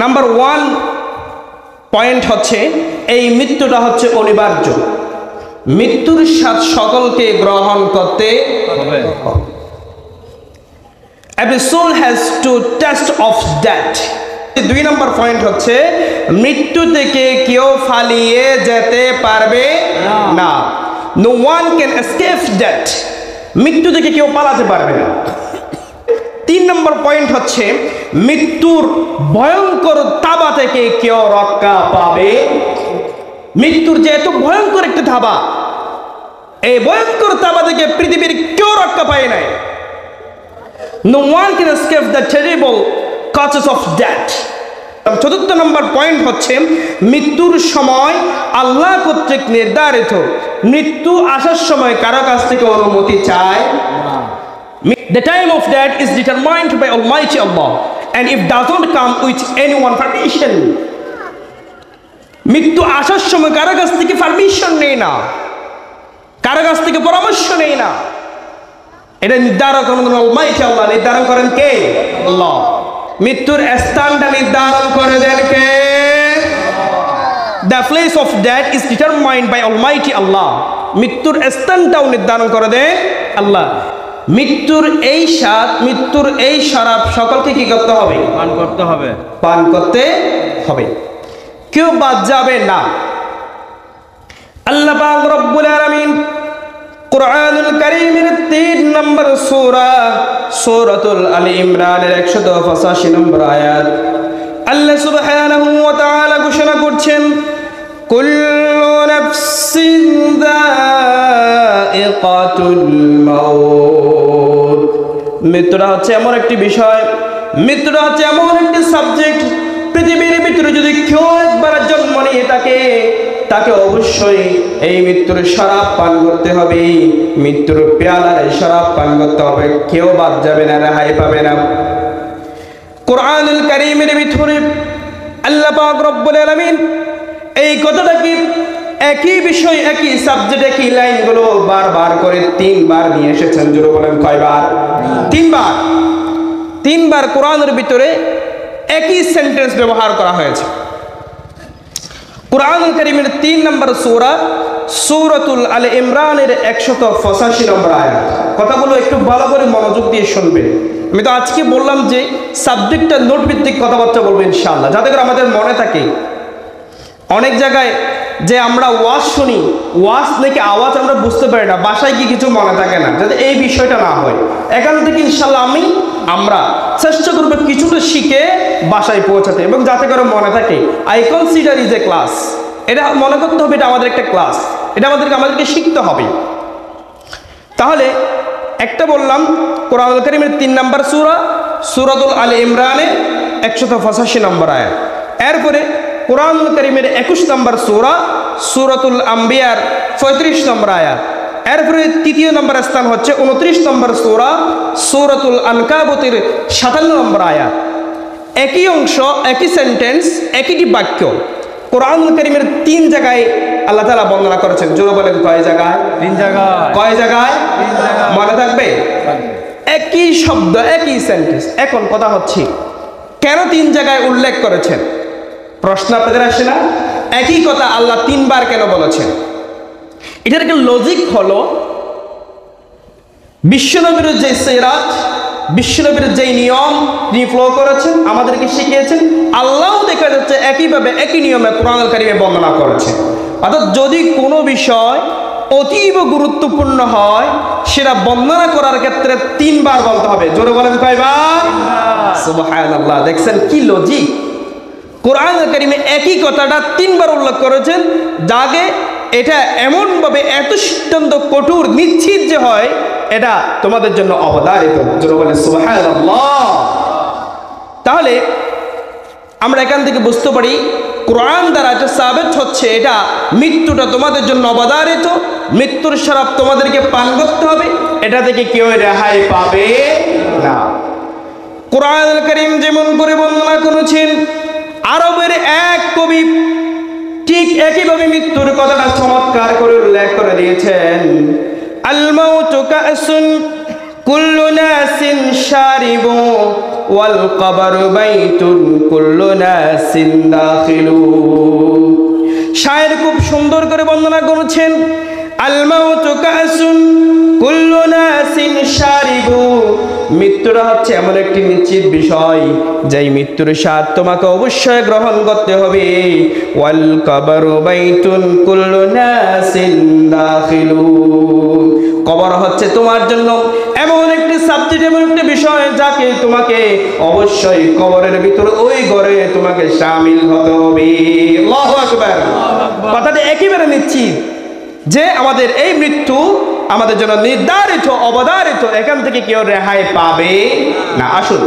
Number 1 point হচ্ছে এই মৃত্যুটা হচ্ছে অনিবার্য, মৃত্যুর স্বাদ সকলকে গ্রহণ করতে হবে। Every soul has to taste of death. 2 number point হচ্ছে মৃত্যু থেকে কেউ পালিয়ে যেতে পারবে না। No one can escape death. মৃত্যু থেকে কেউ পালাতে পারবে না। 3 নম্বর পয়েন্ট হচ্ছে মৃত্যুর ভয়ঙ্কর থাবা থেকে কেউ রক্ষা পাবে। মৃত্যুর যে এত ভয়ঙ্কর একটা থাবা, এই ভয়ঙ্কর থাবা থেকে পৃথিবীর কেউ রক্ষা পায় নাই। No one can escape the terrible causes of death. 4 number point হচ্ছে মৃত্যুর সময় আল্লাহ কর্তৃক নির্ধারিত, মৃত্যু আসার সময় কারো কাছ থেকে অনুমতি চায় না। The time of death is determined by Almighty Allah and it doesn't come with anyone permission. মৃত্যু আসার সময় কারো কাছ থেকে পারমিশন নেই না, কারো কাছ থেকে পরামর্শ নেই না। এটা নির্ধারণ করেন আল্লাহই আল্লাহ। নির্ধারণ করেন কে? আল্লাহ। মৃত্যুর স্থানটা নির্ধারণ করে দেন কে? The place of death is determined by Almighty Allah. মৃত্যুর স্থানটাও নির্ধারণ করে দেন আল্লাহ। মৃত্যুর এই স্বাদ, মৃত্যুর এই শরাব সকলকে কি করতে হবে? পান করতে হবে, পান করতে হবে, কেউ বাদ যাবে না। আল্লাহ পাক রব্বুল আলামিন কুরআনুল কারীমের 3 নম্বর সূরা সূরাতুল আলী ইমরানের 185 নম্বর আয়াত আল্লাহ সুবহানাহু ওয়া তাআলা ঘোষণা করছেন, কুল্লু নাফসিন যায়িকাতুল মাউত। মৃত্যুটা হচ্ছে এমন একটি বিষয়, মৃত্যুটা হচ্ছে এমন একটি সাবজেক্ট, পৃথিবীর ভিতরে যদি কেউ একবার জন্ম নিয়ে থাকে, তাকে অবশ্যই এই মৃত্যুর শরাব পান করতে হবে, মৃত্যুর পেয়ালার শরাব পান করতে হবে, কেউ বাদ যাবে না, রেহাই পাবে না। কুরআনুল কারীমের ভিতরে আল্লাহ পাক রব্বুল আলামিন এই কথাটা কি একই বিষয়, একই সাবজেক্ট, একই লাইনগুলো বারবার করে 3 বার নিয়ে এসেছেন। জোরে বলেন কয়বার? 3 বার। 3 বার কোরআনের ভিতরে একই সেন্টেন্স ব্যবহার করা হয়েছে। কুরআনুল কারীমের 3 নম্বর সূরা সূরাতুল আলী ইমরানের 185 নম্বর আয়াত। কথাগুলো একটু ভালো করে মনোযোগ দিয়ে শুনবেন। আমি তো আজকে বললাম যে সাবজেক্টটা নোট ভিত্তিক কথাবার্তা বলবো ইনশাআল্লাহ, যাতে করে আমাদের মনে থাকে। অনেক জায়গায় যে আমরা ওয়াজ শুনি, ওয়াজ নাকি আওয়াজ আমরা বুঝতে পারি না, বাসায় কি কিছু মনে থাকে না, যাতে এই বিষয়টা না হয়। এখান থেকে ইনশাআল্লাহ আমরা চেষ্টা করবো কিছুটা শিখে বাসায় পৌঁছাতে, এবং যাতে করে মনে থাকে। I consider is a class, এটা মনে করতে হবে, এটা আমাদের একটা ক্লাস, এটা আমাদেরকে শিখতে হবে। তাহলে একটা বললাম কুরআনুল কারীমের 3 নম্বর সূরা সূরাতুল আলী ইমরানের 185 নম্বর আয়াত। এরপরে কুরআনুল কারীমের 21 নম্বর সূরা সূরাতুল আম্বিয়ার 35 নম্বর আয়াত। এরপরে 3 নম্বর স্থান হচ্ছে 29 নম্বর সূরা সূরাতুল আনকাবুতের 57 নম্বর আয়াত। একই অংশ, একই সেন্টেন্স, একইটি বাক্য কুরআনুল কারীমের 3 জায়গায় আল্লাহ তাআলা বর্ণনা করেছেন। জোরে বলেন কয় জায়গায়? 3 জায়গায়। কয় জায়গায়? 3 জায়গায়। মনে থাকবে? একই শব্দ, একই সেন্টেন্স। এখন কথা হচ্ছে কেন 3 জায়গায় উল্লেখ করেছেন? প্রশ্ন আপনাদের আসে না? একই কথা আল্লাহ 3 বার কেন বলেছেন? এটার একটা লজিক হলো বিশ্বনবীর যে সিরাত, বিশ্বনবীর যে নিয়ম তিনি ফলো করেছেন, আমাদেরকে শিখিয়েছেন, আল্লাহও দেখা যাচ্ছে একইভাবে একই নিয়মে কুরআনুল কারীমে বর্ণনা করেছেন। অর্থাৎ যদি কোনো বিষয় অতীব গুরুত্বপূর্ণ হয়, সেটা বর্ণনা করার ক্ষেত্রে 3 বার বলতে হবে। জোরে বলেন কয়বার? সুবহানাল্লাহ। দেখছেন কি লজিক? কুরআনুল কারীমে একই কথাটা 3 বার উল্লেখ করেছেন, যাকে এটা এমনভাবে এত সিদ্ধান্ত কঠোর নিশ্চিত যে হয় এটা তোমাদের জন্য অবধারিত। জোরে বলেন সুবহানাল্লাহ। তাহলে আমরা এখান থেকে বুঝতে পারি কোরআন দ্বারা এটা সাবিত হচ্ছে এটা মৃত্যুটা তোমাদের জন্য অবধারিত, মৃত্যুর শরাব তোমাদেরকে পান করতে হবে, এটা থেকে কেউ রেহাই পাবে না। কুরআনুল কারীম যেমন করে বর্ণনা করেছেন, আরবের এক কবি ঠিক একইভাবে মৃত্যুর কথাটা চমৎকার করে উল্লেখ করে দিয়েছেন। আল মাউতু কাসুন কুল্লু নাসিন শারিবু ওয়াল কবরু বাইতুন কুল্লু নাসিন দাখিলু। শায়ের খুব সুন্দর করে বর্ণনা করেছেন, আল মাউতু কাসুন কুল্লু নাসিন শারিবু। মৃত্যুটা হচ্ছে এমন একটি নিশ্চিত বিষয়, যেই মৃত্যুর স্বাদ তোমাকে অবশ্যই গ্রহণ করতে হবে। ওয়াল কবরু বাইতুন কুল্লু নাসিন দাখিলু। কবর হচ্ছে তোমার জন্য এমন একটি সাবজেক্ট, এমন একটি বিষয় যাকে তোমাকে অবশ্যই কবরের ভিতরে ওই ঘরে তোমাকে শামিল হতে হবে। আল্লাহু আকবার। কথাটা একেবারে নিশ্চিত যে আমাদের এই মৃত্যু আমাদের জন্য নির্ধারিত, অবধারিত, এখান থেকে কেউ রেহাই পাবে না। আসুন